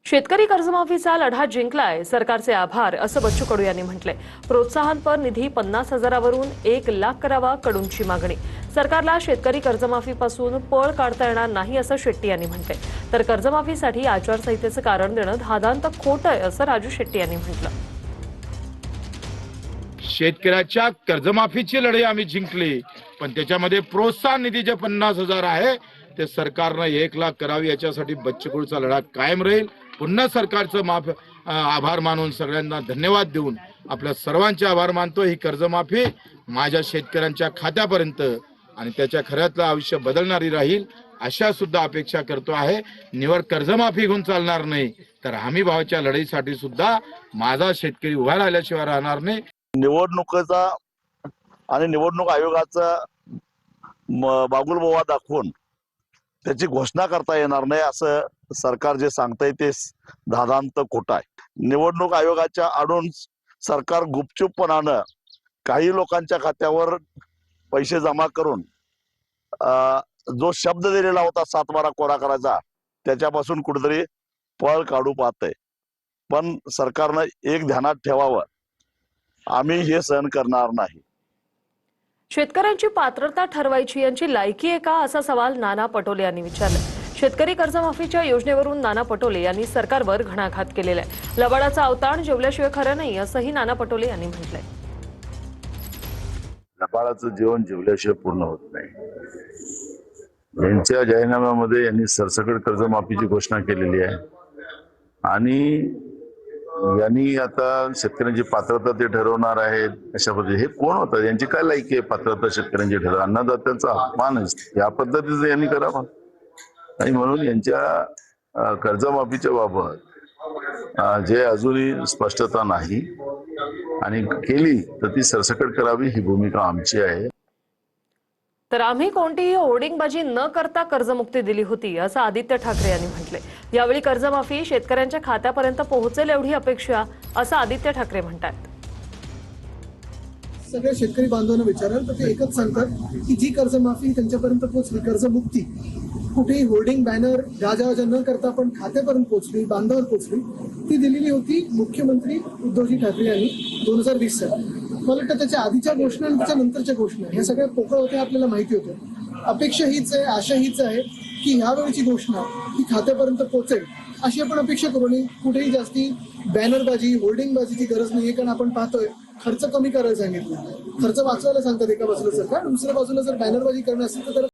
शेतकरी कर्जमाफीचा लढा जिंकलाय, सरकारचे आभार असं बच्चू कडू यांनी म्हटलंय। प्रोत्साहनपर निधी 50,000वरून 1,00,000 करावा, कडूंची मागणी। सरकारला शेतकरी कर्जमाफीपासून पळ काढता येणार नाही असं शेट्टी यांनी म्हटलंय। तर कर्जमाफीसाठी आचारसंहितेचं कारण देणं धादांत खोटं आहे असं राजू शेट्टी यांनी म्हटलं। शेतकऱ्याच्या कर्जमाफीची लढाई आम्ही जिंकली, पण त्याच्यामध्ये प्रोत्साहन निधी जे 50,000 आहे ते सरकारनं 1,00,000 करावी, याच्यासाठी बच्चू कडूचा लढा कायम राहील। पुन्हा सरकारचं आभार मानून, सगळ्यांना धन्यवाद देऊन आपल्या सर्वांचे आभार मानतो। ही कर्जमाफी माझ्या शेतकऱ्यांच्या खात्यापर्यंत आणि त्याच्या खऱ्यातलं आयुष्य बदलणारी राहील अशा सुद्धा अपेक्षा करतो आहे। निवड कर्जमाफी घेऊन चालणार नाही, तर हमी भावाच्या लढाईसाठी सुद्धा माझा शेतकरी उभा राहिल्याशिवाय राहणार नाही। निवडणुकीचा आणि निवडणूक आयोगाचा बागुलबोवा दाखवून त्याची घोषणा करता येणार नाही असं सरकार जे सांगतंय ते धादांत खोटं आहे। निवडणूक आयोगाच्या आडून सरकार गुपचूपपणानं काही लोकांच्या खात्यावर पैसे जमा करून जो शब्द दिलेला होता 7/12 कोरा करायचा, त्याच्यापासून कुठेतरी पळ काढू पाहतंय। पण सरकारनं एक ध्यानात ठेवावं, आम्ही हे सहन करणार नाही। शेतकऱ्यांची पात्रता ठरवायची यांची लायकी आहे का, असा सवाल नाना पटोले यांनी विचारला। शेतकरी कर्जमाफीच्या योजनेवरून नाना पटोले यांनी सरकारवर घणाघात केलेला आहे। लबाडाचा अवताण जेवल्याशिवाय खरं नाही असंही नाना पटोले यांनी म्हटलंय। लबाडाचं जेवण जेवल्याशिवाय पूर्ण होत नाही। यांच्या जाहीरनाम्यामध्ये यांनी सरसकट कर्जमाफीची घोषणा केलेली आहे आणि यांनी आता शेतकऱ्यांची पात्रता ते ठरवणार आहेत अशा पद्धतीने। हे कोण होतात, यांची काय लायकी आहे पात्रता शेतकऱ्यांची ठरव? अन्नदात्यांचा अपमान आहे, या पद्धतीचं यांनी करावं। आणि म्हणून यांच्या कर्जमाफीच्या बाबत जे अजूनही स्पष्टता नाही आणि केली तर ती सरसकट करावी, ही भूमिका आमची आहे। तर आम्ही कोणतीही होर्डिंगबाजी न करता कर्जमुक्ती दिली होती असं आदित्य ठाकरे यांनी म्हटले। यावेळी कर्जमाफी शेतकऱ्यांच्या खात्यापर्यंत पोहोचेल एवढी अपेक्षा असं आदित्य ठाकरे म्हणतात। सगळ्या शेतकरी बांधवांना विचाराल तर ते एकच सांगतात की जी कर्जमाफी त्यांच्यापर्यंत पोहोचली, कर्जमुक्ती कुठेही होर्डिंग बॅनर गाजावाजा न करता पण खात्यापर्यंत पोहोचली, बांधावर पोहोचली, ती दिलेली होती मुख्यमंत्री उद्धवजी ठाकरे यांनी 2020 साली। मला वाटतं त्याच्या आधीच्या घोषणा आणि त्याच्या नंतरच्या घोषणा ह्या सगळ्या पोकळ होत्या, आपल्याला माहिती होतं। अपेक्षा हीच आहे, आशा हीच आहे की ह्यावेळीची घोषणा ही खात्यापर्यंत पोहोचेल अशी आपण अपेक्षा करू नये। कुठेही जास्ती बॅनरबाजी, होर्डिंगबाजीची गरज नाहीये, कारण आपण पाहतोय खर्च कमी करायला सांगितलं, खर्च वाचवायला सांगतात एका बाजूला सरकार, दुसऱ्या बाजूला जर बॅनरबाजी करणं असेल तर